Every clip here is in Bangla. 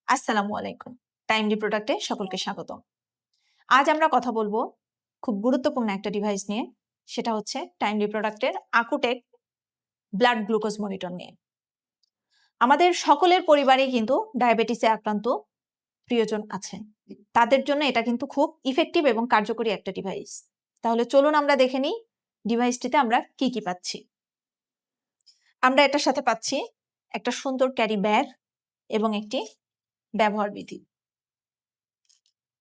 আসসালামু আলাইকুম। টাইমলি প্রোডাক্টে সকলকে স্বাগত। আজ আমরা কথা বলবো খুব গুরুত্বপূর্ণ একটা ডিভাইস নিয়ে, সেটা হচ্ছে টাইমলি প্রোডাক্টের আকুটেক ব্লাড গ্লুকোজ মনিটর নিয়ে। আমাদের সকলের পরিবারেই কিন্তু ডায়াবেটিসে আক্রান্ত প্রিয়জন আছেন। তাদের জন্য এটা কিন্তু খুব ইফেক্টিভ এবং কার্যকরী একটা ডিভাইস। তাহলে চলুন আমরা দেখে নিই ডিভাইসটিতে আমরা কি কি পাচ্ছি। আমরা এটার সাথে পাচ্ছি একটা সুন্দর ক্যারি ব্যাগ এবং একটি ব্যবহার বিধি।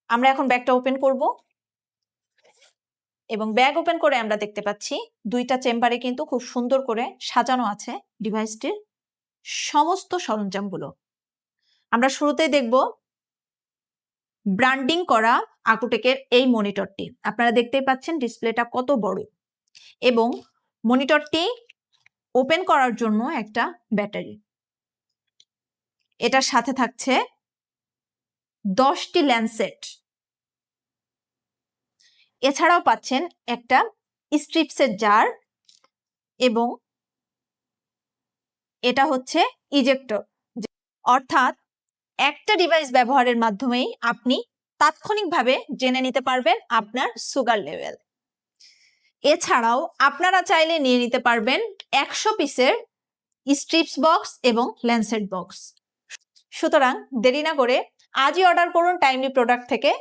আমরা এখন ব্যাগটা ওপেন করব এবং ব্যাগ ওপেন করে আমরা দেখতে পাচ্ছি দুইটা চেম্বারে কিন্তু খুব সুন্দর করে সাজানো আছে ডিভাইসটির সমস্ত সরঞ্জামগুলো। আমরা শুরুতেই দেখব ব্র্যান্ডিং করা আকুটেকের এই মনিটরটি। আপনারা দেখতেই পাচ্ছেন ডিসপ্লেটা কত বড় এবং মনিটরটি ওপেন করার জন্য একটা ব্যাটারি। এটার সাথে থাকছে 10টি ল্যান্ডসেট। এছাড়াও পাচ্ছেন একটা স্ট্রিপসের জার এবং এটা হচ্ছে ইজেক্টর, অর্থাৎ একটা ডিভাইস ব্যবহারের মাধ্যমেই আপনি তাৎক্ষণিকভাবে জেনে নিতে পারবেন আপনার সুগার লেভেল। এছাড়াও আপনারা চাইলে নিয়ে নিতে পারবেন 100 পিসের স্ট্রিপস বক্স এবং ল্যান্সেট বক্স। সুতরাং দেরি না করে আজই অর্ডার করুন টাইমলি প্রোডাক্ট থেকে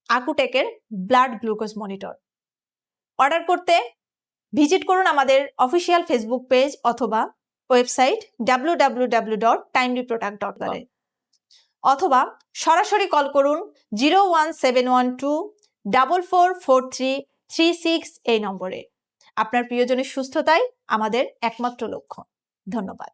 আকুটেকের ব্লাড গ্লুকোজ মনিটর। অর্ডার করতে ভিজিট করুন আমাদের অফিসিয়াল ফেসবুক পেজ অথবা ওয়েবসাইট www.timelyproduct.com অথবা সরাসরি কল করুন 01712444336 এই নম্বরে। আপনার প্রিয়জনের সুস্থতাই আমাদের একমাত্র লক্ষ্য। ধন্যবাদ।